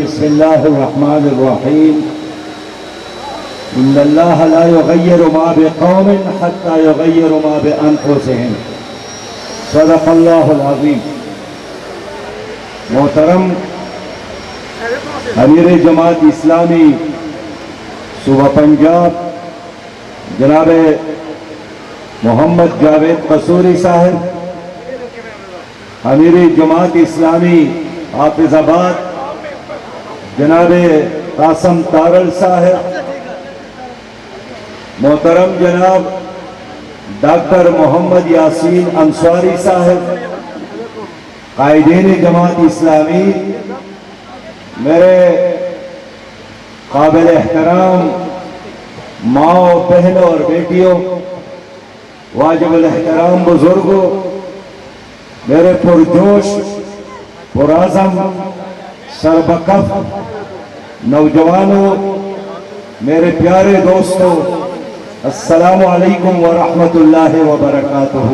بسم الله الرحمن الرحيم إن الله لا يغير ما بقوم حتى يغيروا ما بأنفسهم صدق الله العظيم. محترم امیر جماعت اسلامی صوبہ پنجاب جناب محمد جاوید قصوری صاحب، امیر جماعت اسلامی حافظ آباد جناب قاسم تارل صاحب، محترم جناب ڈاکٹر محمد یاسین انصاری صاحب، قائدین جماعت اسلامی، میرے قابل احترام ماؤں بہنوں اور بیٹیوں، واجب الاحترام بزرگوں، میرے پرجوش پرعزم سربکف نوجوانوں، میرے پیارے دوستوں، السلام علیکم ورحمۃ اللہ وبرکاتہ.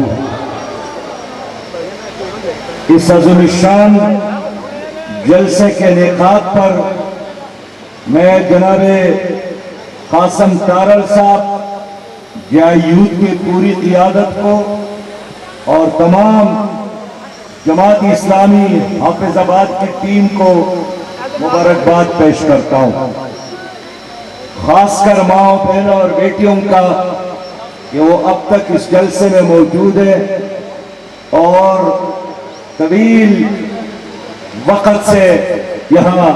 اس عظیم الشان جلسے کے انعقاد پر میں جناب قاسم تارل صاحب یا یوتھ کی پوری قیادت کو اور تمام جماعت اسلامی حافظ آباد کی ٹیم کو مبارکباد پیش کرتا ہوں، خاص کر ماں بہنوں اور بیٹیوں کا کہ وہ اب تک اس جلسے میں موجود ہے اور طویل وقت سے یہاں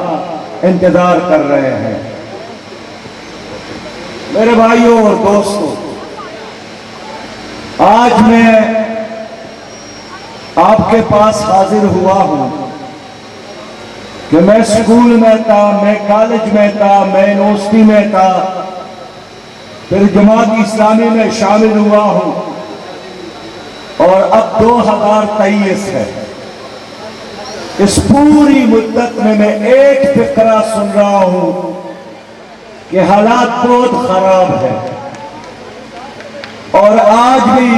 انتظار کر رہے ہیں. میرے بھائیوں اور دوستوں، آج میں آپ کے پاس حاضر ہوا ہوں کہ میں اسکول میں تھا، میں کالج میں تھا، میں یونیورسٹی میں تھا، پھر جماعت اسلامی میں شامل ہوا ہوں اور اب 2023 ہے. اس پوری مدت میں ایک فقرہ سن رہا ہوں کہ حالات بہت خراب ہے، اور آج بھی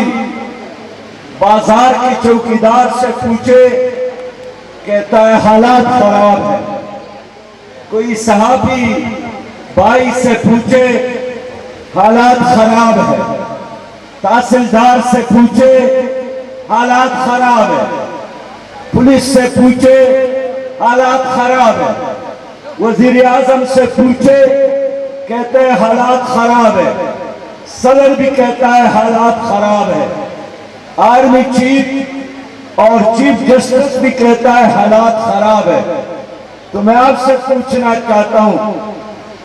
بازار کے چوکیدار سے پوچھے کہتا ہے حالات خراب ہے. کوئی صحابی بھائی سے پوچھے حالات خراب ہے، تحصیلدار سے پوچھے حالات خراب ہے، پولیس سے پوچھے حالات خراب ہے، وزیر اعظم سے پوچھے کہتے ہیں حالات خراب ہے، صدر بھی کہتا ہے حالات خراب ہے، آرمی چیف اور چیف جسٹس بھی کہتا ہے حالات خراب ہے. تو میں آپ سے پوچھنا چاہتا ہوں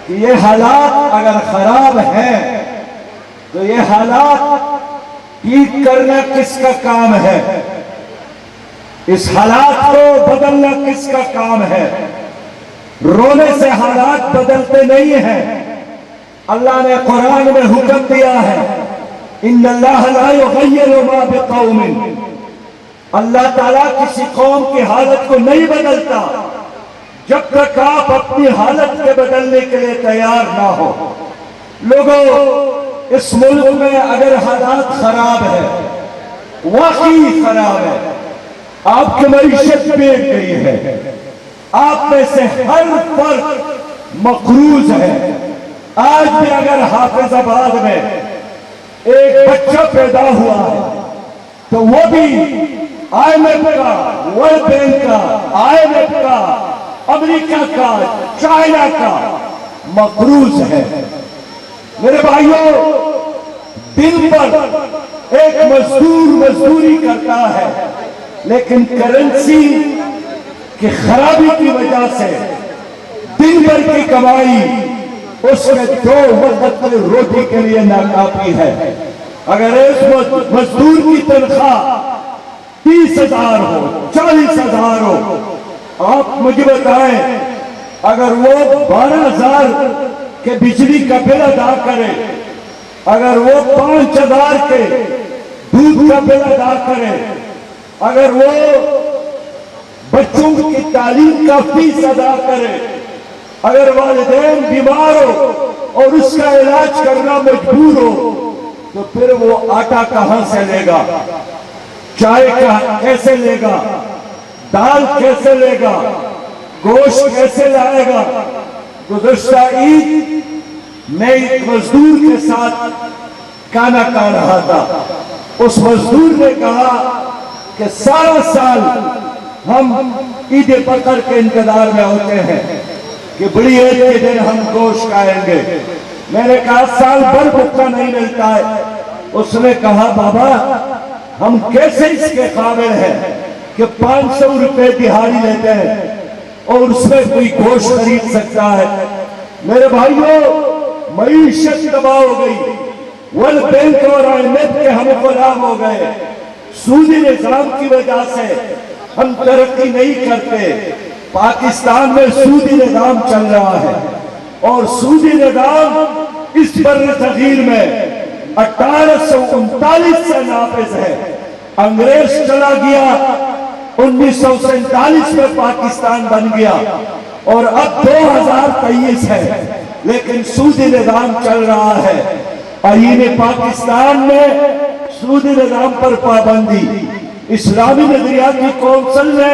کہ یہ حالات اگر خراب ہیں تو یہ حالات ٹھیک کرنا کس کا کام ہے؟ اس حالات کو بدلنا کس کا کام ہے؟ رونے سے حالات بدلتے نہیں ہیں. اللہ نے قرآن میں حکم دیا ہے ان اللہ لا یغیر ما بقوم، اللہ تعالیٰ کسی قوم کی حالت کو نہیں بدلتا جب تک آپ اپنی حالت کے بدلنے کے لیے تیار نہ ہو. لوگوں، اس ملک میں اگر حالات خراب ہے، واقعی خراب ہے، آپ کی معیشت بیٹھ گئی ہے، آپ میں سے ہر فرد مقروض ہے. آج بھی اگر حافظ آباد میں ایک بچہ پیدا ہوا ہے تو وہ بھی IMF کا، ورلڈ بینک کا، IMF کا، امریکہ کا، چائنا کا مقروض ہے. میرے بھائیوں، دن پر ایک مزدور مزدوری کرتا ہے، لیکن کرنسی کی خرابی کی وجہ سے دن بھر کی کمائی اس میں 2 وقت کی روٹی کے لیے ناکافی ہے. اگر ایک مزدور کی تنخواہ 30,000 ہو، 40,000 ہو، آپ مجھے بتائیں اگر وہ 12,000 کے بجلی کا بل ادا کرے، اگر وہ 5,000 کے دودھ کا بل ادا کرے، اگر وہ بچوں کی تعلیم کا فیس ادا کرے، اگر والدین بیمار ہو اور اس کا علاج کرنا مجبور ہو، تو پھر وہ آٹا کہاں سے لے گا؟ چائے کیسے لے گا؟ دال کیسے لے گا؟ گوشت کیسے لائے گا؟ گزشتہ عید میں ایک مزدور کے ساتھ کھانا کھا رہا تھا. اس مزدور نے کہا کہ سارا سال ہم عید بقر کے انتظار میں ہوتے ہیں کہ بڑی عید کے دن ہم گوشت کھائیں گے. میں نے کہا سال بھر بھوکا نہیں ملتا ہے. اس نے کہا بابا ہم کیسے اس کے قابل ہیں کہ 500 روپے دہاڑی لیتے ہیں اور اس میں کوئی گوشت خرید سکتا ہے؟ میرے بھائیوں، معیشت تباہ ہو گئی، ورلڈ بینک اور IMF کے ہم غلام ہو گئے. سودی نظام کی وجہ سے ہم ترقی نہیں کرتے. پاکستان میں سودی نظام چل رہا ہے اور سودی نظام اس بر صغیر میں 1839 سے نافذ ہے. انگریز چلا گیا، 1947 میں پاکستان بن گیا اور اب 2023 ہے لیکن سودی نظام چل رہا ہے. آئین پاکستان میں سودی نظام پر پابندی. اسلامی نظریاتی کونسل نے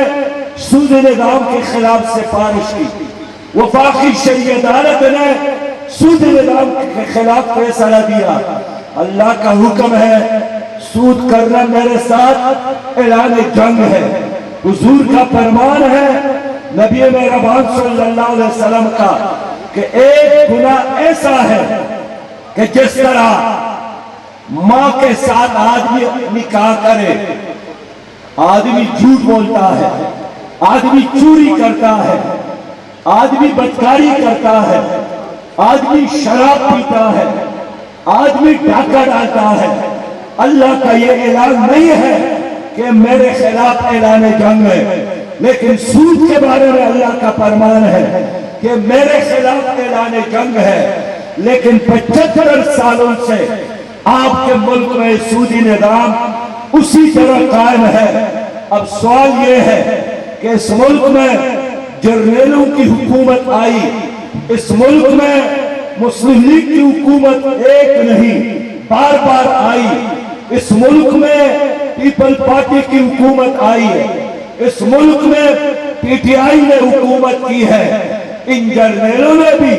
سودی نظام کے خلاف سفارش کی. وفاقی شرعی عدالت نے سودی نظام کے خلاف فیصلہ دیا. اللہ کا حکم ہے، سود کرنا میرے ساتھ اعلان جنگ ہے. حضور کا فرمان ہے نبی مہربان صلی اللہ علیہ وسلم کا کہ ایک گناہ ایسا ہے کہ جس طرح ماں کے ساتھ آدمی نکاح کرے، آدمی جھوٹ بولتا ہے، آدمی چوری کرتا ہے، آدمی بدکاری کرتا ہے، آدمی شراب پیتا ہے، آدمی ڈاکہ ڈالتا ہے. اللہ کا یہ اعلان نہیں ہے کہ میرے خلاف اعلان جنگ ہے، لیکن سود کے بارے میں اللہ کا فرمان ہے کہ میرے خلاف اعلان جنگ ہے. لیکن 75 سالوں سے آپ کے ملک میں سودی نظام اسی طرح قائم ہے. اب سوال یہ ہے کہ اس ملک میں جرنیلوں کی حکومت آئی، اس ملک میں مسلم لیگ کی حکومت ایک نہیں بار بار آئی، اس ملک میں پیپل پارٹی کی حکومت آئی ہے، اس ملک میں PTI نے حکومت کی ہے. ان جرنیلوں نے بھی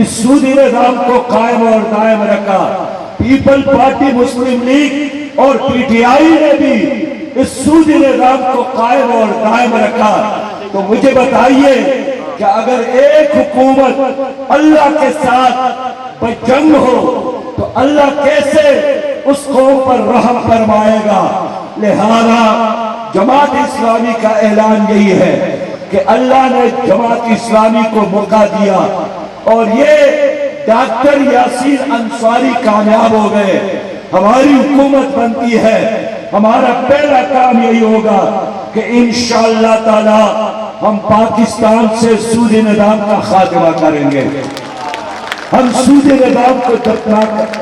اس سودی نظام کو قائم اور دائم رکھا. پیپل پارٹی، مسلم لیگ اور PTI نے بھی اس سودی نظام کو قائم اور دائم رکھا. تو مجھے بتائیے کہ اگر ایک حکومت اللہ کے ساتھ بجنگ ہو تو اللہ کیسے اس قوم پر رحم فرمائے گا؟ لہذا جماعت اسلامی کا اعلان یہی ہے کہ اللہ نے جماعت اسلامی کو موقع دیا اور یہ ڈاکٹر یاسین انصاری کامیاب ہو گئے. ہماری حکومت بنتی ہے، ہمارا پہلا کام یہی ہوگا کہ انشاءاللہ تعالی ہم پاکستان سے سودی نظام کا خاتمہ کریں گے. ہم سودی نظام کو دفنا کر.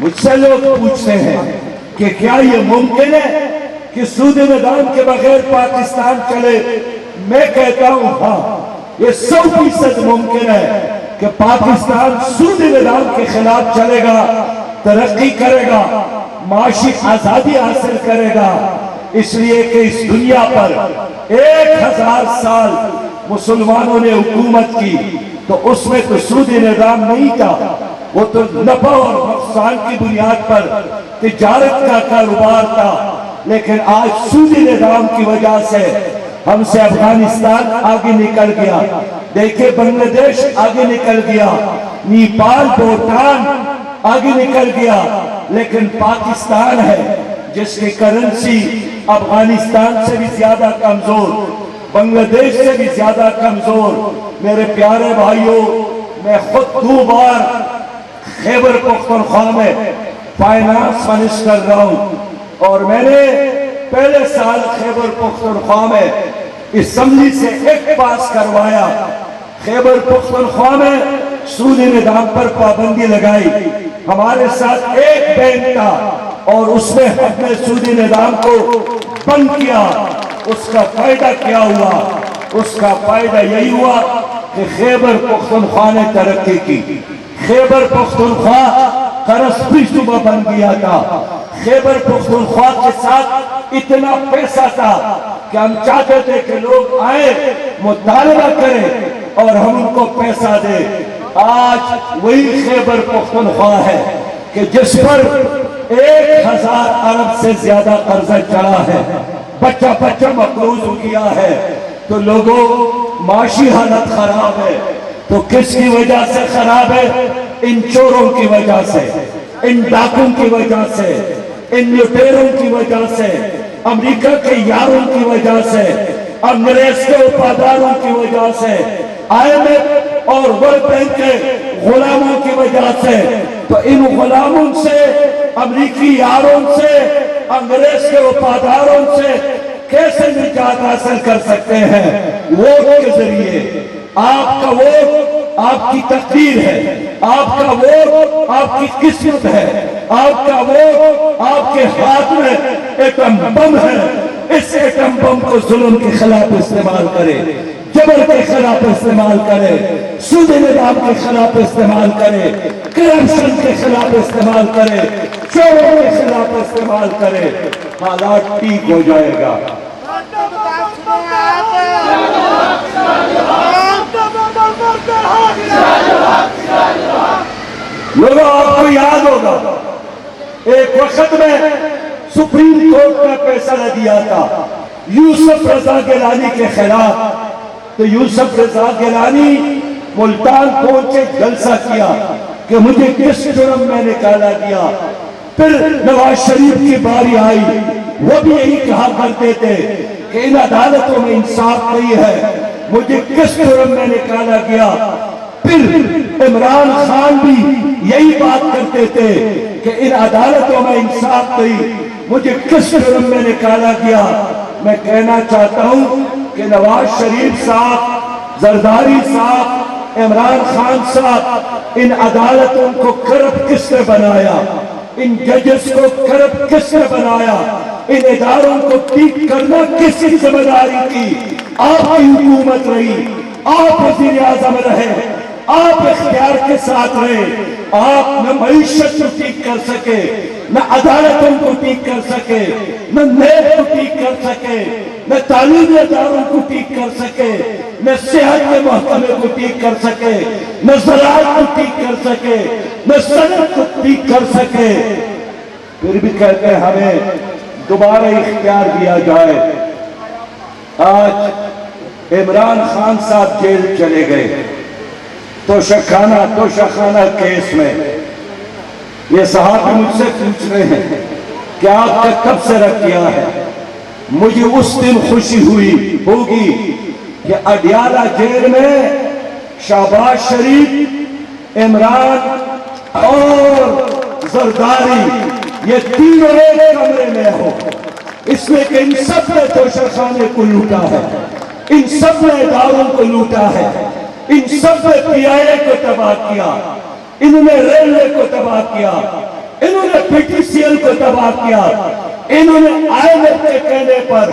مجھ سے لوگ پوچھتے ہیں کہ کیا یہ ممکن ہے کہ سودی نظام کے بغیر پاکستان چلے؟ میں کہتا ہوں ہاں، یہ 100% ممکن ہے کہ پاکستان سودی نظام کے خلاف چلے گا، ترقی کرے گا، معاشی آزادی حاصل کرے گا. اس لیے کہ اس دنیا پر 1000 سال مسلمانوں نے حکومت کی تو اس میں تو سودی نظام نہیں تھا، وہ تو نفع اور نقصان کی بنیاد پر تجارت کا کاروبار تھا. لیکن آج سودی نظام کی وجہ سے ہم سے افغانستان آگے نکل گیا، دیکھیں بنگلہ دیش آگے نکل گیا، نیپال، بھوٹان آگے نکل گیا. لیکن پاکستان ہے جس کی کرنسی افغانستان سے بھی زیادہ کمزور، بنگلہ دیش سے بھی زیادہ کمزور. میرے پیارے بھائیوں، میں خود 2 بار خیبر پختونخوا میں فائنانس منسٹر رہا ہوں اور میں نے پہلے سال خیبر پختونخوا میں اسمبلی سے ایک پاس کروایا. خیبر پختونخوا میں سودی نظام پر پابندی لگائی. ہمارے ساتھ ایک بینک تھا اور اس میں ہم نے سودی نظام کو بند کیا. اس کا فائدہ کیا ہوا؟ اس کا فائدہ یہی ہوا کہ خیبر پختونخوا نے ترقی کی. خیبر پختونخوا قرض بھی صوبہ بن گیا تھا. خیبر پختونخوا کے ساتھ اتنا پیسہ تھا کہ ہم چاہتے تھے کہ لوگ آئے مطالبہ کریں اور ہم ان کو پیسہ دیں. آج وہی خیبر پختونخوا ہے کہ جس پر 1000 ارب سے زیادہ قرضہ چڑھا ہے, بچہ بچہ مقروض ہو گیا ہے. تو لوگوں معاشی حالت خراب ہے. تو کس کی وجہ سے خراب ہے؟ ان چوروں کی وجہ سے, ان ڈاکوں کی وجہ سے, ان لٹیروں کی وجہ سے, امریکہ کے یاروں کی وجہ سے, انگریز کے وفاداروں کی وجہ سے, IMF اور ورلڈ بینک کے غلاموں کی وجہ سے. تو ان غلاموں سے, امریکی یاروں سے, انگریز کے وفاداروں سے کیسے نجات حاصل کر سکتے ہیں؟ ووٹ کے ذریعے. آپ کا ووٹ آپ کی تقدیر ہے, آپ کا ووٹ آپ کی قسمت ہے, آپ کا ووٹ آپ کے ہاتھ میں ایٹم بم ہے. اس ایٹم بم کو ظلم کے خلاف استعمال کرے, جبر کے خلاف استعمال کرے, سود نظام کے خلاف استعمال کرے, کرپشن کے خلاف استعمال کرے, چوروں کے خلاف استعمال کرے, حالات ٹھیک ہو جائے گا. لوگوں آپ کو یاد ہوگا ایک وقت میں سپریم کورٹ نے فیصلہ دیا تھا یوسف رضا گیلانی کے خلاف. تو یوسف رضا گیلانی ملتان پہنچے, جلسہ کیا کہ مجھے کس جرم میں نکالا گیا. پھر نواز شریف کی باری آئی, وہ بھی یہی کہا کرتے تھے کہ ان عدالتوں میں انصاف نہیں ہے, مجھے کس جرم میں نکالا گیا. پھر عمران خان بھی یہی بات کرتے تھے کہ ان عدالتوں میں انصاف نہیں, مجھے کس جرم میں نکالا گیا. میں کہنا چاہتا ہوں کہ نواز شریف صاحب, زرداری صاحب, عمران خان صاحب, ان عدالتوں کو کرپٹ کس نے بنایا؟ ان ججز کو کرپٹ کس نے بنایا؟ ان اداروں کو ٹھیک کرنا کس کی ذمہ داری کی؟ آپ کی حکومت رہی, آپ وزیر اعظم رہے, آپ اختیار کے ساتھ رہے. آپ نہ معیشت کو ٹھیک کر سکے, نہ عدالتوں کو ٹھیک کر سکے, نہ نیب کو ٹھیک کر سکے, نہ تعلیمی اداروں کو ٹھیک کر سکے, نہ صحت کے محکمے کو ٹھیک کر سکے, نہ زراعت کو ٹھیک کر سکے, نہ صنعت کو ٹھیک کر سکے. پھر بھی کہتے ہیں ہمیں دوبارہ اختیار دیا جائے. آج عمران خان صاحب جیل چلے گئے توشخانہ کیس میں. یہ صحابی مجھ سے پوچھ رہے ہیں کہ آپ کا کب سے رد کیا ہے؟ مجھے اس دن خوشی ہوگی کہ اڈیالہ جیل میں شہباز شریف, عمران اور زرداری یہ تینوں ایک کمرے میں ہو, اس میں کہ ان سب نے توشخانے کو لوٹا ہے, ان سب نے اداروں کو لوٹا ہے, ان سب نے PIA کو تباہ کیا, انہوں نے ریلوے کو تباہ کیا, انہوں نے PTCL کو تباہ کیا, انہوں نے IMF کے کہنے پر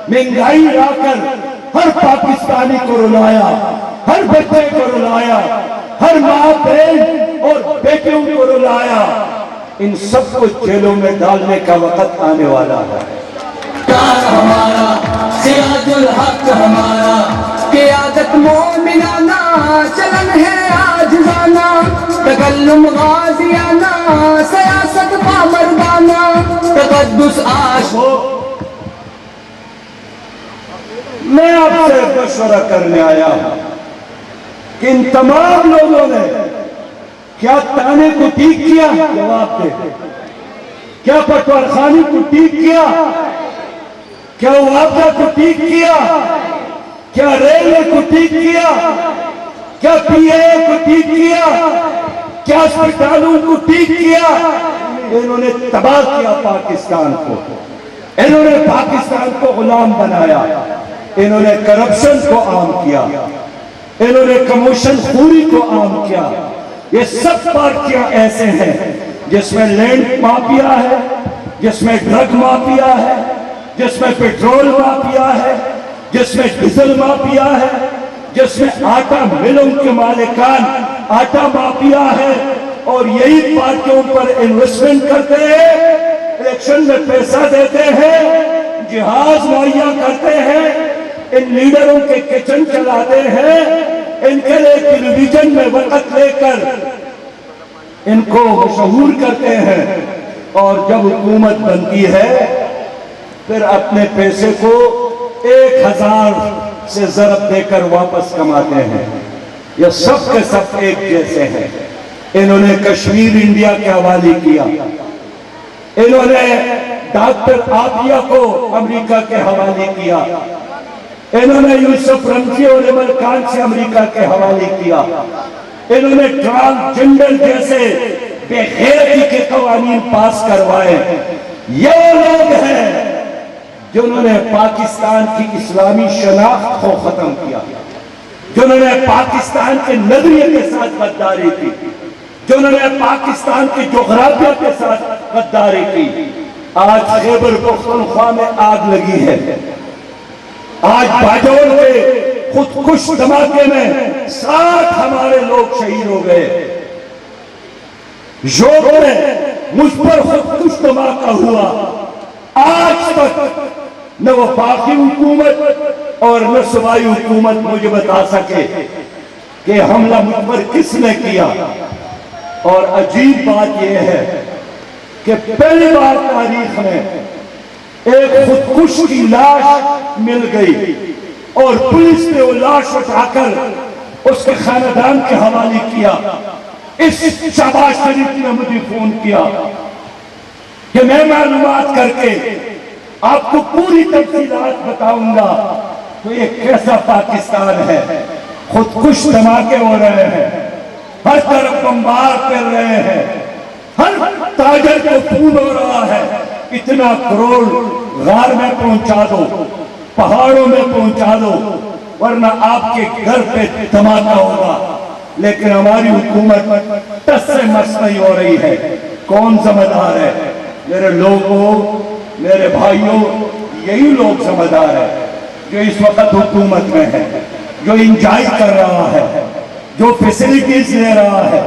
مہنگائی لا کر ہر پاکستانی کو رلایا, ہر بچے کو رلایا, ہر ماں بہن اور بیٹیوں کو رلایا. ان سب کو جیلوں میں ڈالنے کا وقت آنے والا ہے. ہمارا سراج الحق ہمارا, قیادت مومنانہ چلن ہے عاجزانہ, تکلم غازیانہ سیاست پامردانہ, تقدس عاش. میں آپ سے مشورہ کرنے آیا ہوں کہ ان تمام لوگوں نے کیا تانے کو ٹھیک کیا؟ جواب دے. کیا پٹوار خانی کو ٹھیک کیا؟ کیا وابدہ کو ٹھیک کیا؟ کیا ریلوے کو ٹھیک کیا؟ کیا PIA کو ٹھیک کیا؟ کیا اسپتالوں کو ٹھیک کیا؟ انہوں نے تباہ کیا پاکستان کو, انہوں نے پاکستان کو غلام بنایا, انہوں نے کرپشن کو عام کیا, انہوں نے کموشن خوری کو عام کیا. یہ سب پارٹیاں ایسے ہیں جس میں لینڈ مافیا ہے, جس میں ڈرگ مافیا ہے, جس میں پیٹرول مافیا ہے, جس میں ڈیزل مافیا ہے, جس میں آٹا ملوں کے مالکان آٹا مافیا ہے, اور یہی پارٹیوں پر انویسٹمنٹ کرتے ہیں, الیکشن میں پیسہ دیتے ہیں, جہاز مہیا کرتے ہیں، ان لیڈروں کے کچن چلاتے ہیں، ان کے لیے ٹیلی ویژن میں وقت لے کر ان کو مشہور کرتے ہیں، اور جب حکومت بنتی ہے پھر اپنے پیسے کو 1000 سے ضرب دے کر واپس کماتے ہیں۔ یہ سب کے سب ایک جیسے ہیں۔ انہوں نے کشمیر انڈیا کے حوالے کیا، انہوں نے ڈاکٹر عافیہ کو امریکہ کے حوالے کیا، انہوں نے یوسف رمزی اور عمر خان سے امریکہ کے حوالے کیا، انہوں نے ٹرانسجنڈر جیسے بے غیرتی کے قوانین پاس کروائے۔ یہ لوگ ہیں جنہوں نے پاکستان کی اسلامی شناخت کو ختم کیا، جنہوں نے پاکستان کے نظریے کے ساتھ غداری کی، جنہوں نے پاکستان کے جغرافیہ کے ساتھ غداری کی۔ آج خیبر پختونخوا میں آگ لگی ہے، آج باجوڑ کے خودکش دھماکے میں 60 ہمارے لوگ شہید ہو گئے۔ یوگ میں مجھ پر خودکش دھماکہ ہوا، آج تک نہ وفاقی حکومت اور نہ صوبائی حکومت مجھے بتا سکے کہ حملہ مجھ پر کس نے کیا۔ اور عجیب بات یہ ہے کہ پہلی بار تاریخ میں ایک خودکش کی لاش مل گئی اور پولیس نے وہ لاش اٹھا کر اس کے خاندان کے حوالے کیا۔ اس شہباز شریف نے مجھے فون کیا کہ میں معلومات کر کے آپ کو پوری تفصیلات بتاؤں گا۔ تو یہ کیسا پاکستان ہے؟ خودکش دھماکے ہو رہے ہیں، ہر طرف بمبار پھر رہے ہیں، ہر تاجر کو خون ہو رہا ہے۔ اتنا کروڑ غار میں پہنچا دو، پہاڑوں میں پہنچا دو، ورنہ آپ کے گھر پہ دھماکہ ہوگا۔ لیکن ہماری حکومت ٹس سے مس نہیں ہو رہی ہے۔ کون ذمہ دار ہے؟ میرے لوگوں، میرے بھائیوں، یہی لوگ ذمہ دار ہیں جو اس وقت حکومت میں ہے، جو انجوائے کر رہا ہے، جو فیسلٹیز لے رہا ہے،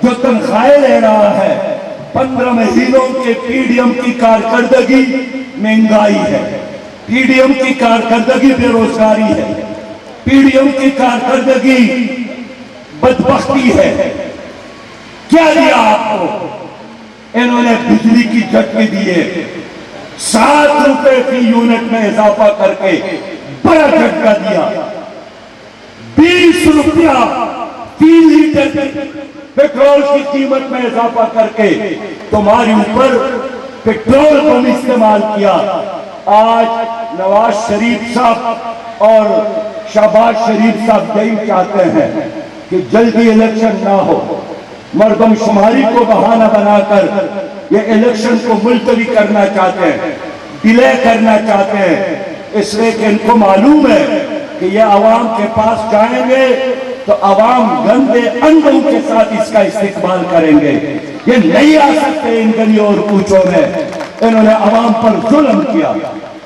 جو تنخواہیں لے رہا ہے۔ 15 مہینوں کے پی ڈی ایم کی کارکردگی مہنگائی ہے، پی ڈی ایم کی کارکردگی بے روزگاری ہے، پی ڈی ایم کی کارکردگی بدبختی ہے۔ کیا دیا آپ کو؟ انہوں نے بجلی کی جھٹکے دیے، 7 روپے فی یونٹ میں اضافہ کر کے بڑا جھٹکا دیا۔ 20 روپیہ فی لیٹر پیٹرول کی قیمت میں اضافہ کر کے تمہاری اوپر پیٹرول بم استعمال کیا۔ آج نواز شریف صاحب اور شہباز شریف صاحب یہی چاہتے ہیں کہ جلدی الیکشن نہ ہو، مردم شماری کو بہانہ بنا کر یہ الیکشن کو ملتوی کرنا چاہتے ہیں، ڈیلے کرنا چاہتے ہیں، اس لیے کہ ان کو معلوم ہے کہ یہ عوام کے پاس جائیں گے تو عوام گندے انڈوں کے ساتھ اس کا استقبال کریں گے۔ یہ نہیں آ سکتے ان گلیوں اور کوچوں میں۔ انہوں نے عوام پر ظلم کیا،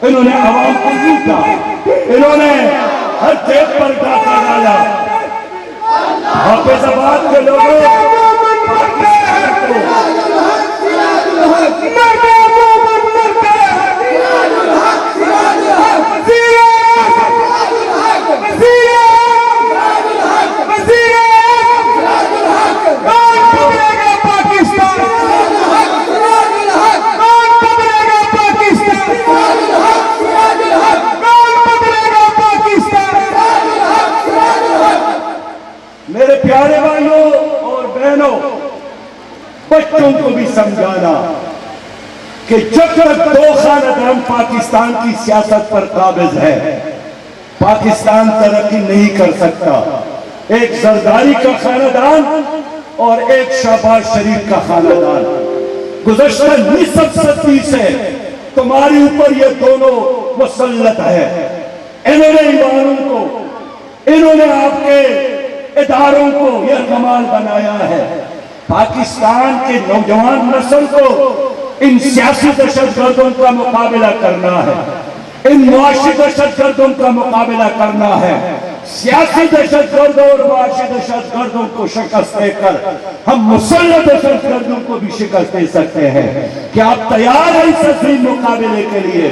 انہوں نے عوام کو لوٹا، انہوں نے ہر جیب پر ڈاکہ ڈالا۔ حافظ آباد کے لوگوں، میرے پیارے بھائیوں اور بہنوں، بچوں کو بھی سمجھانا کہ جب تک 2 خاندان پاکستان کی سیاست پر قابض ہے، پاکستان ترقی نہیں کر سکتا۔ ایک زرداری کا خاندان اور ایک شہباز شریف کا خاندان۔ گزشتہ نصف صدی سے تمہاری اوپر یہ دونوں مسلط ہے۔ انہوں نے ایوانوں کو، انہوں نے آپ کے اداروں کو یرغمال بنایا ہے۔ پاکستان کے نوجوان نسل کو ان سیاسی دہشت گردوں کا مقابلہ کرنا ہے، ان معاشی دہشت گردوں کا مقابلہ کرنا ہے۔ سیاسی دہشت گردوں اور معاشی دہشت گردوں کو شکست دے کر ہم مسلح دہشت گردوں کو بھی شکست دے سکتے ہیں۔ کیا آپ تیار ہیں اس عظیم مقابلے کے لیے؟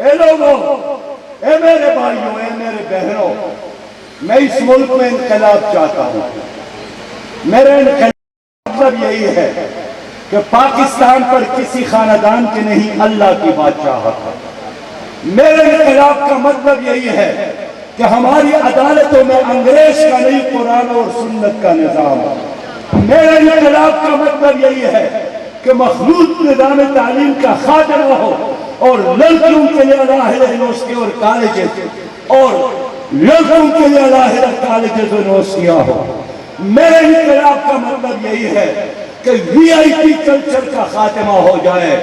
اے لوگوں، اے میرے بھائیوں، اے میرے بہنوں، میں اس ملک میں انقلاب چاہتا ہوں۔ میرا انقلاب مطلب یہی ہے کہ پاکستان پر کسی خاندان کے نہیں، اللہ کی بادشاہت ہے۔ میرے انقلاب کا مطلب یہی ہے کہ ہماری عدالتوں میں انگریز کا نہیں، قرآن اور سنت کا نظام ہے۔ میرے انقلاب کا مطلب یہی ہے کہ مخلوط نظام تعلیم کا خاتمہ ہو، اور لڑکیوں کے لیے علیحدہ یونیورسٹی اور کالجز، اور لڑکوں کے لیے علیحدہ کالجز اور یونیورسٹیاں ہو۔ میرے انقلاب کا مطلب یہی ہے کہ وی آئی پی کلچر کا خاتمہ ہو جائے،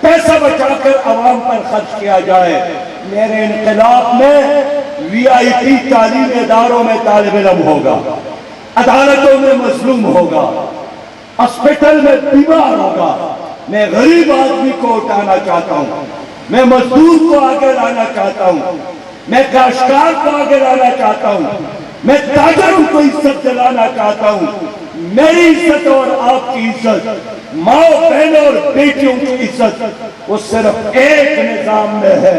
پیسہ بچا کر عوام پر خرچ کیا جائے۔ میرے انقلاب میں وی آئی پی تعلیم اداروں میں طالب علم ہوگا، عدالتوں میں مظلوم ہوگا، ہسپتال میں بیمار ہوگا۔ میں غریب آدمی کو اٹھانا چاہتا ہوں، میں مزدور کو آگے لانا چاہتا ہوں، میں کاشتکار کو آگے لانا چاہتا ہوں، میں تاجروں کو عزت دلانا چاہتا ہوں۔ میری عزت اور آپ کی عزت، ماں بہنوں اور بیٹیوں کی عزت، وہ صرف ایک نظام میں ہے۔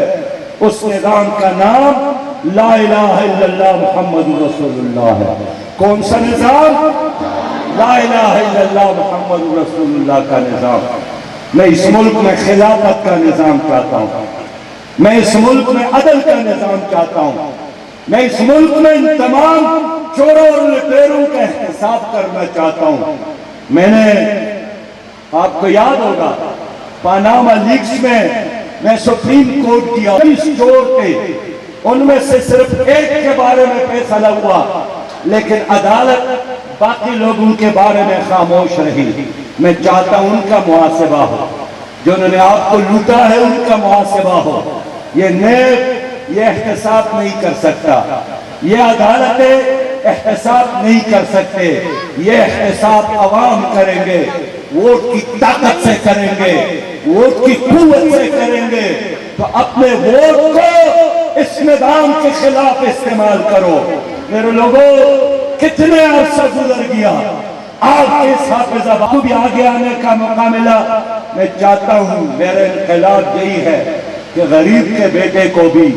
اس نظام کا نام لا الہ الا اللہ محمد رسول اللہ ہے۔ کون سا نظام؟ لا الہ الا اللہ محمد رسول اللہ کا نظام۔ میں اس ملک میں خلافت کا نظام چاہتا ہوں، میں اس ملک میں عدل کا نظام چاہتا ہوں، میں اس ملک میں ان تمام چوروں اور لٹیروں کا احتساب کرنا چاہتا ہوں۔ میں نے، آپ کو یاد ہوگا، پاناما لیکس میں سپریم کورٹ کیا، 20 چور تھے، ان میں سے صرف ایک کے بارے میں فیصلہ ہوا، لیکن عدالت باقی لوگوں کے بارے میں خاموش رہی۔ میں چاہتا ہوں ان کا محاسبہ ہو، جنہوں نے آپ کو لوٹا ہے ان کا محاسبہ ہو۔ یہ نیب یہ احتساب نہیں کر سکتا، یہ عدالتیں احتساب نہیں کر سکتے، یہ احتساب عوام کریں گے، ووٹ کی طاقت سے کریں گے، ووٹ کی قوت سے کریں گے۔ تو اپنے ووٹ کو اس نظام کے خلاف استعمال کرو۔ میرے لوگوں، کتنے عرصہ گزر گیا، آپ کے حافظہ کو بھی آگے آنے کا موقع ملا۔ میں چاہتا ہوں، میرے انقلاب یہی ہے کہ غریب کے بیٹے کو بھی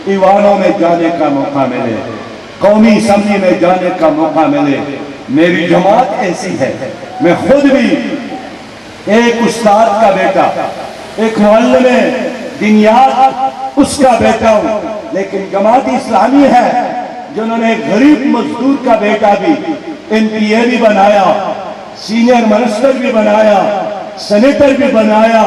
ایوانوں میں جانے کا موقع ملے، قومی اسمبلی میں جانے کا موقع ملے۔ میری جماعت ایسی ہے، میں خود بھی ایک استاد کا بیٹا، ایک معلم دینیات اس کا بیٹا ہوں، لیکن جماعت اسلامی ہے جنہوں نے غریب مزدور کا بیٹا بھی NPA بھی بنایا، سینئر منسٹر بھی بنایا، سینیٹر بھی بنایا،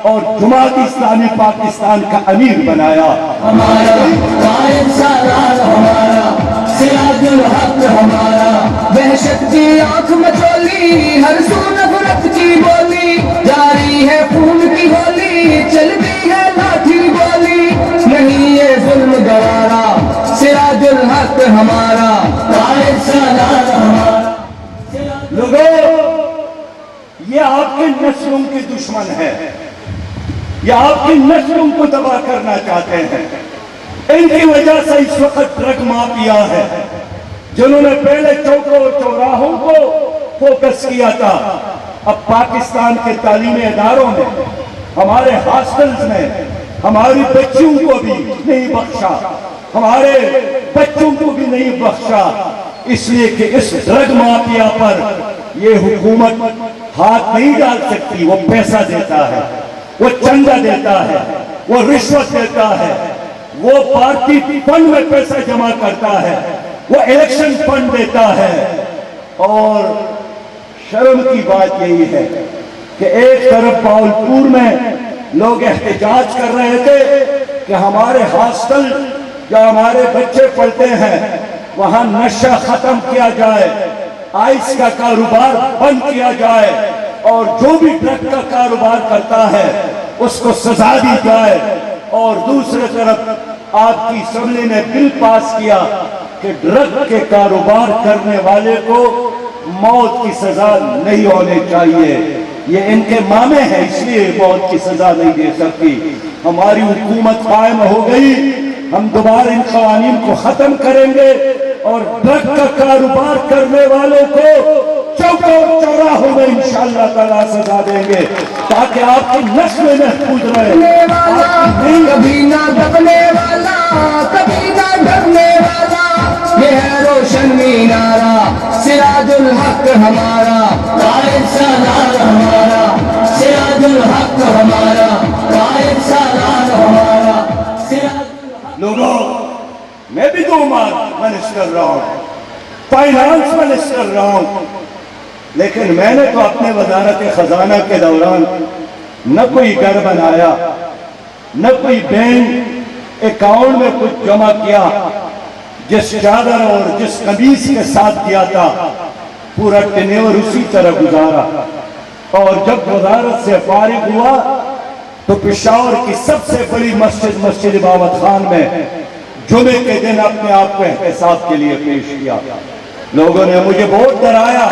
اور جماعت اسلامی پاکستان کا امیر بنایا۔ ہمارا قائد سالار ہمارا، سراج الحق ہمارا، وحشت کی آنکھ مچولی، ہر سو نفرت کی بولی، جاری ہے خون کی ہولی، چلتی ہے لاٹھی گولی، نہیں یہ ظلم گوارا، سراج الحق ہمارا، قائد سالار ہمارا۔ لوگوں، یہ آپ کے نسلوں کے دشمن ہے، یہ آپ کی نسلوں کو تباہ کرنا چاہتے ہیں۔ ان کی وجہ سے اس وقت ڈرگ مافیا ہے، جنہوں نے پہلے چوکوں اور چوراہوں کو فوکس کیا تھا، اب پاکستان کے تعلیمی اداروں میں، ہمارے ہاسٹلز میں ہماری بچیوں کو بھی نہیں بخشا، ہمارے بچوں کو بھی نہیں بخشا، اس لیے کہ اس ڈرگ مافیا پر یہ حکومت ہاتھ نہیں ڈال سکتی۔ وہ پیسہ دیتا ہے، وہ چندہ دیتا ہے، وہ رشوت دیتا ہے، وہ پارٹی فنڈ میں پیسہ جمع کرتا ہے، وہ الیکشن فنڈ دیتا ہے۔ اور شرم کی بات یہی ہے کہ ایک طرف باولپور میں لوگ احتجاج کر رہے تھے کہ ہمارے ہاسٹل یا ہمارے بچے پڑھتے ہیں وہاں نشہ ختم کیا جائے، آئس کا کاروبار بند کیا جائے، اور جو بھی ڈرگ کا کاروبار کرتا ہے اس کو سزا دی جائے۔ اور دوسرے طرف آپ کی اسمبلی نے بل پاس کیا کہ ڈرگ کے کاروبار کرنے والے کو موت کی سزا نہیں ہونی چاہیے. یہ ان کے مامے ہیں اس لیے موت کی سزا نہیں دے سکتی. ہماری حکومت قائم ہو گئی, ہم دوبارہ ان قوانین کو ختم کریں گے اور ڈرگ کا کاروبار کرنے والوں کو چوکوں اور چوراہوں میں انشاءاللہ تعالیٰ سزا دیں گے تاکہ آپ کی نسل محفوظ رہے. کبھی نہ دبنے والا, کبھی نہ ڈرنے والا, یہ ہے روشن مینارہ سراج الحق ہمارا, قائد سالار ہمارا, سراج الحق ہمارا, قائد سالار ہمارا, سراج. لوگوں, میں بھی 2 ماہ منسٹر رہا ہوں, فائنانس منسٹر رہا ہوں, لیکن میں نے تو اپنے وزارت خزانہ کے دوران نہ کوئی گھر بنایا, نہ کوئی بینک اکاؤنٹ میں کچھ جمع کیا. جس چادر اور جس قمیص کے ساتھ دیا تھا پورا ٹینیور اسی طرح گزارا. اور جب وزارت سے فارغ ہوا تو پشاور کی سب سے بڑی مسجد امامت خان میں جمعے کے دن اپنے آپ کو احتساب کے لیے پیش کیا. لوگوں نے مجھے بہت ڈرایا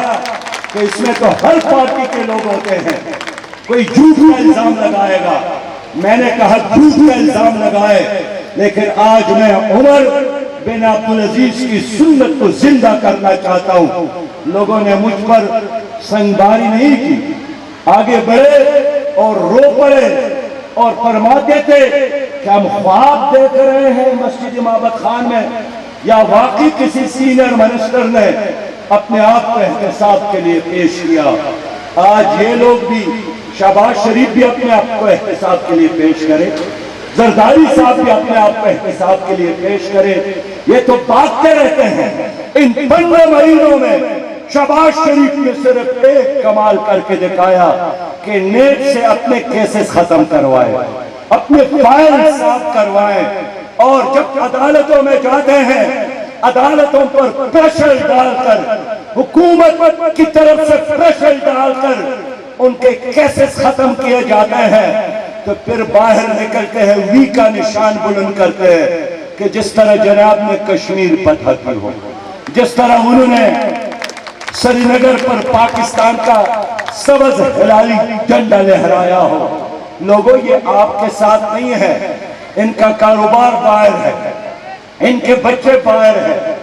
کہ اس میں تو ہر پارٹی کے لوگ ہوتے ہیں, کوئی جھوٹ کا الزام لگائے گا. میں نے کہا جھوٹ کا الزام لگائے, لیکن آج میں عمر بن عبدالعزیز کی سنت کو زندہ کرنا چاہتا ہوں. لوگوں نے مجھ پر سنگباری نہیں کی, آگے بڑھے اور رو پڑے اور فرماتے تھے کہ ہم خواب دیکھ رہے ہیں مسجد امامت خان میں یا واقعی کسی سینئر منسٹر نے اپنے آپ کو احتساب کے لیے پیش کیا. آج یہ لوگ بھی, شہباز شریف بھی اپنے آپ کو احتساب کے لیے پیش کرے, زرداری صاحب بھی اپنے آپ کو احتساب کے لیے پیش کرے. یہ تو باتیں رہتے ہیں. ان 15 مہینوں میں شہباز شریف نے صرف ایک کمال کر کے دکھایا کہ نیٹ سے اپنے کیسز ختم کروائے, اپنے فائل صاف کروائے, اور جب عدالتوں میں جاتے ہیں عدالتوں پر پریشر ڈال کر, حکومت کی طرف سے پریشر ڈال کر ان کے کیسز ختم کیے جاتے ہیں, تو پھر باہر نکلتے ہیں وی کا نشان بلند کرتے ہیں کہ جس طرح جناب نے کشمیر فتح کی ہو, جس طرح انہوں نے سری نگر پر پاکستان کا سبز ہلالی جھنڈا لہرایا ہو. لوگوں, یہ آپ کے ساتھ نہیں ہے, ان کا کاروبار باہر ہے, ان کے بچے باہر ہیں,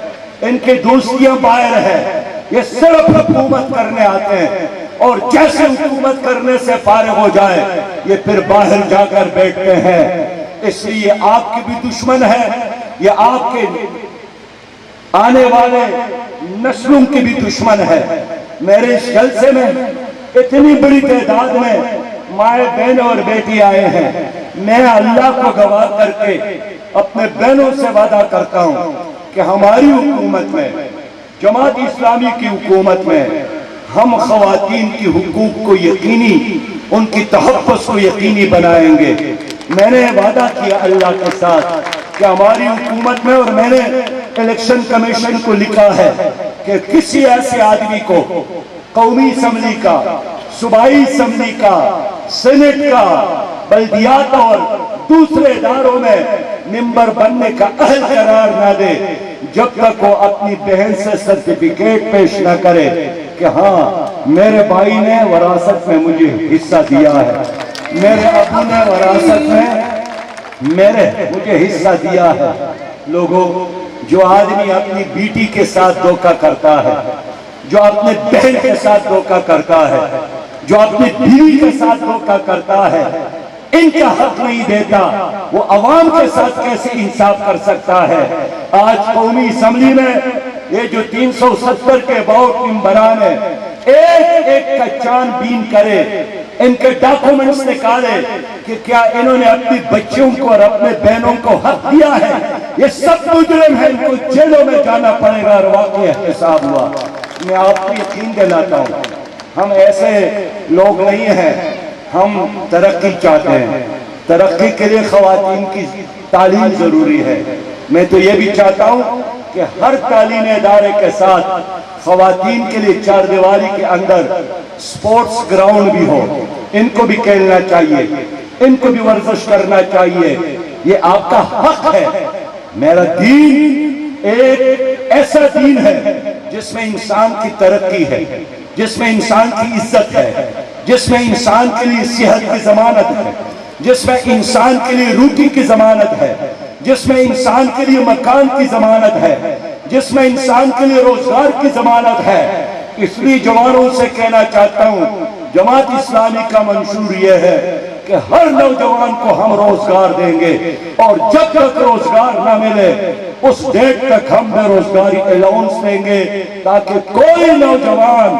ان کی دوستیاں باہر ہیں. یہ صرف حکومت کرنے آتے ہیں اور جیسے حکومت کرنے سے فارغ ہو جائے یہ پھر باہر جا کر بیٹھتے ہیں. اس لیے آپ کے بھی دشمن ہے, یہ آپ کے آنے والے نسلوں کے بھی دشمن ہے. میرے اس جلسے میں اتنی بڑی تعداد میں مائیں بہن اور بیٹی آئے ہیں. میں اللہ کو گواہ کر کے اپنے بہنوں سے وعدہ کرتا ہوں کہ ہماری حکومت میں, جماعت اسلامی کی حکومت میں, ہم خواتین کی حقوق کو یقینی, ان کی تحفظ کو یقینی بنائیں گے. میں نے وعدہ کیا اللہ کے ساتھ کہ ہماری حکومت میں, اور میں نے الیکشن کمیشن کو لکھا ہے کہ کسی ایسے آدمی کو قومی اسمبلی کا, صوبائی اسمبلی کا, سینٹ کا, بلدیات اور دوسرے اداروں میں ممبر بننے کا اہل قرار نہ دے جب تک وہ اپنی بہن سے سرٹیفکیٹ پیش نہ کرے کہ ہاں میرے بھائی نے وراثت میں مجھے حصہ دیا ہے, میرے ابو نے وراثت میں مجھے حصہ دیا ہے. لوگوں, جو آدمی اپنی بیٹی کے ساتھ دھوکہ کرتا ہے, جو اپنے بہن کے ساتھ دھوکہ کرتا ہے, جو اپنی بیوی کے ساتھ دھوکہ کرتا ہے, ان کا حق نہیں دیتا, وہ عوام کے ساتھ کیسے انصاف کر سکتا ہے؟ آج قومی اسمبلی میں یہ جو 370 کے باؤٹ ممبران ہیں, ایک ایک کا چان بین کرے, ان کے ڈاکومنٹس نکالے کہ کیا انہوں نے اپنی بچوں کو اور اپنے بہنوں کو حق دیا ہے. یہ سب مجرم ہیں, ان کو جیلوں میں جانا پڑے گا. اور واقعی احتساب ہوا. میں آپ کو یقین دلاتا ہوں, ہم ایسے لوگ نہیں ہیں, ہم ترقی چاہتے ہیں. ترقی کے لیے خواتین کی تعلیم ضروری ہے. میں تو یہ بھی چاہتا ہوں کہ ہر تعلیمی ادارے کے ساتھ خواتین کے لیے 4 دیواری کے اندر سپورٹس گراؤنڈ بھی ہو. ان کو بھی کھیلنا چاہیے, ان کو بھی ورزش کرنا چاہیے. یہ آپ کا حق ہے. میرا دین ایک ایسا دین ہے جس میں انسان کی ترقی ہے، جس میں انسان کی عزت ہے، جس میں انسان کے لیے صحت کی ضمانت ہے، جس میں انسان کے لیے روٹی کی ضمانت ہے، جس میں انسان کے لیے مکان کی ضمانت ہے، جس میں انسان کے لیے روزگار کی ضمانت ہے. اس لیے جوانوں سے کہنا چاہتا ہوں، جماعت اسلامی کا منشور یہ ہے کہ ہر نوجوان کو ہم روزگار دیں گے، اور جب تک روزگار نہ ملے اس ڈیٹ تک ہم بے روزگاری الاؤنس دیں گے، تاکہ کوئی نوجوان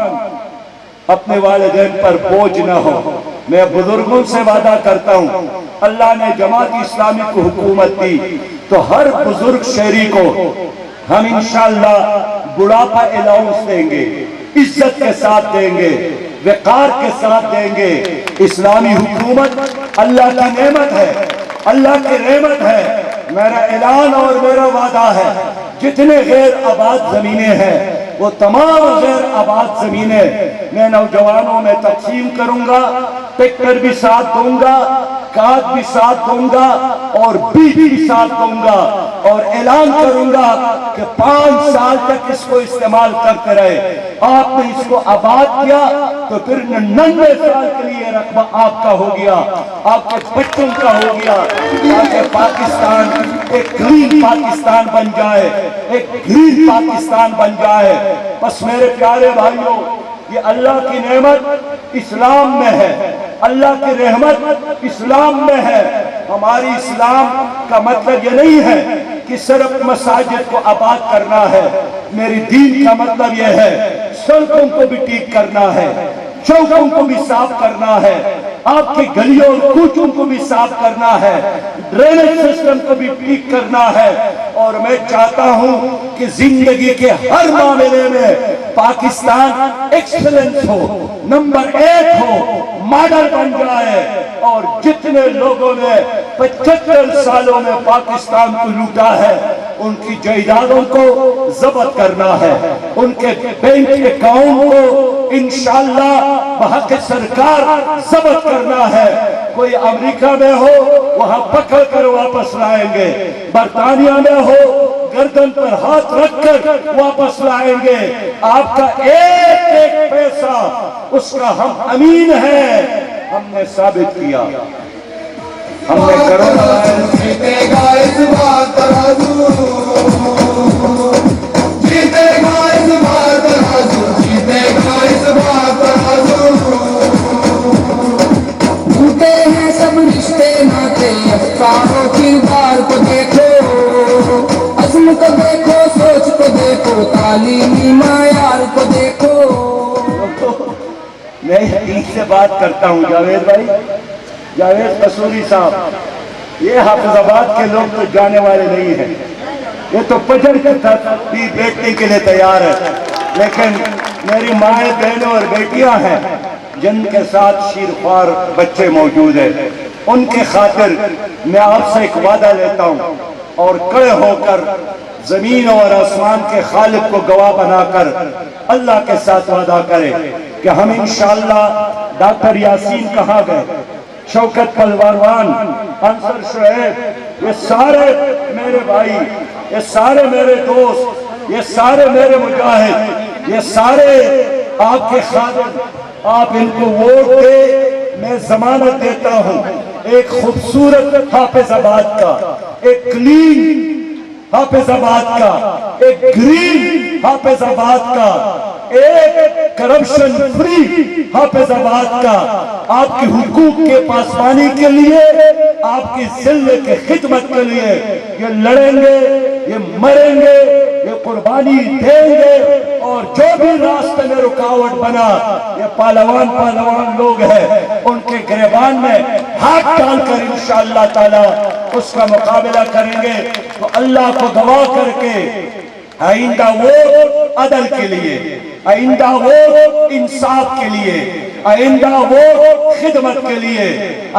اپنے والدین پر بوجھ نہ ہو. میں بزرگوں سے وعدہ کرتا ہوں، اللہ نے جماعت اسلامی کو حکومت دی تو ہر بزرگ شہری کو ہم انشاءاللہ بڑھاپا الاؤنس دیں گے، عزت کے ساتھ دیں گے، وقار کے ساتھ دیں گے. اسلامی حکومت اللہ کی نعمت ہے، اللہ کی رحمت ہے. میرا اعلان اور میرا وعدہ ہے، جتنے غیر آباد زمینیں ہیں وہ تمام غیر آباد زمینیں میں نوجوانوں میں تقسیم کروں گا. ٹریکٹر بھی ساتھ دوں گا، کھاد بھی ساتھ دوں گا، اور بیج بھی ساتھ دوں گا، اور اعلان کروں گا کہ 5 سال تک اس کو استعمال کرتے رہے. آپ نے اس کو آباد کیا تو پھر 99 سال کے لیے رقبہ آپ کا ہو گیا، آپ کے بچوں کا ہو گیا، تاکہ پاکستان ایک گرین پاکستان بن جائے، ایک گرین پاکستان بن جائے. بس میرے پیارے بھائیوں، یہ اللہ کی نعمت اسلام میں ہے، اللہ کی رحمت اسلام میں ہے. ہماری اسلام کا مطلب یہ نہیں ہے کہ صرف مساجد کو آباد کرنا ہے. میری دین کا مطلب یہ ہے سڑکوں کو بھی ٹھیک کرنا ہے، چوکوں کو بھی صاف کرنا ہے، آپ کی گلیوں اور کوچوں کو بھی صاف کرنا ہے، ڈرینیج سسٹم کو بھی ٹھیک کرنا ہے. اور میں چاہتا ہوں کہ زندگی کے ہر معاملے میں پاکستان ایکسلنس ہو، نمبر 1 ہو، ماڈل بن جائے. اور جتنے لوگوں نے 75 سالوں میں پاکستان کو لوٹا ہے ان کی جائیدادوں کو ضبط کرنا ہے، ان کے بینک اکاؤنٹ کو انشاءاللہ بحق سرکار ضبط کرنا ہے. کوئی امریکہ میں ہو وہاں پکڑ کر واپس لائیں گے، برطانیہ میں ہو گردن پر ہاتھ رکھ کر واپس لائیں گے. آپ کا ایک ایک پیسہ اس کا ہم امین ہیں. ہم نے ثابت کیا، ہم نے کروڑ جیتے گا اس بار ترازو، جیتے گا اس بار ترازو، جیتے گا اس بار ترازو. ٹوٹے ہیں سب رشتے ناطے، افکاروں کردار کو دیکھو، عزم کو دیکھو، سوچ کو دیکھو، تعلیمی معیار کو دیکھو. میں دین سے بات کرتا ہوں. جاوید بھائی، جاوید قصوری صاحب، یہ حافظ آباد کے لوگ تو جانے والے نہیں ہیں، یہ تو پجر کی طرف بھی بیٹھنے کے لیے تیار ہے. لیکن میری مائیں بہنوں اور بیٹیاں ہیں جن کے ساتھ شیرخوار بچے موجود ہیں، ان کے خاطر میں آپ سے ایک وعدہ لیتا ہوں اور کھڑے ہو کر زمین اور آسمان کے خالق کو گواہ بنا کر اللہ کے ساتھ وعدہ کریں کہ ہم انشاءاللہ ڈاکٹر یاسین کہاں گئے، شوکت پلوان، انصر شعیب، یہ سارے میرے بھائی، یہ سارے میرے دوست، یہ سارے میرے مجاہد، یہ سارے آپ کے خادم. آپ ان کو ووٹ دے. میں ضمانت دیتا ہوں ایک خوبصورت حافظ آباد کا، ایک کلین حافظ آباد کا، ایک گرین حافظ آباد کا، ایک کرپشن فری حافظ آباد کا. آپ کی حقوق کے پاسبانی کے لیے، آپ کی ذلت کی خدمت کے لیے یہ لڑیں گے، یہ مریں گے، یہ قربانی دیں گے. اور جو بھی راستے میں رکاوٹ بنا، یہ پہلوان لوگ ہیں، ان کے گریبان میں ہاتھ ڈال کر انشاءاللہ تعالی اس کا مقابلہ کریں گے. تو اللہ کو گواہ کر کے آئندہ ووٹ عدل کے لیے، آئندہ ووٹ انصاف کے لیے، آئندہ ووٹ خدمت کے لیے،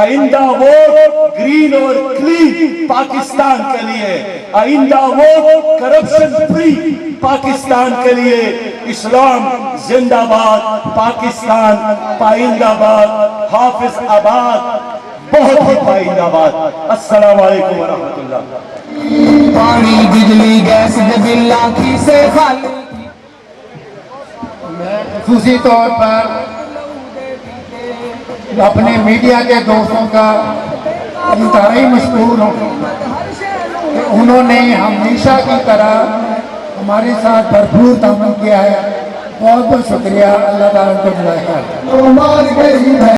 آئندہ ووٹ گرین اور کلین پاکستان کے لیے، آئندہ ووٹ کرپشن فری پاکستان کے لیے. اسلام زندہ باد، پاکستان پائندہ باد. حافظ آباد بہت ہی پائندہ بات. السلام علیکم ورحمۃ اللہ. پانی بجلی گیس بلا کی سے خالی میں خصوصی طور پر اپنے میڈیا کے دوستوں کا انتہائی مشکور ہوں کہ انہوں نے ہمیشہ کی طرح ہمارے ساتھ بھرپور تعاون کیا ہے. بہت بہت شکریہ. اللہ تعالیٰ کو جزائے خیر. مار گئی ہے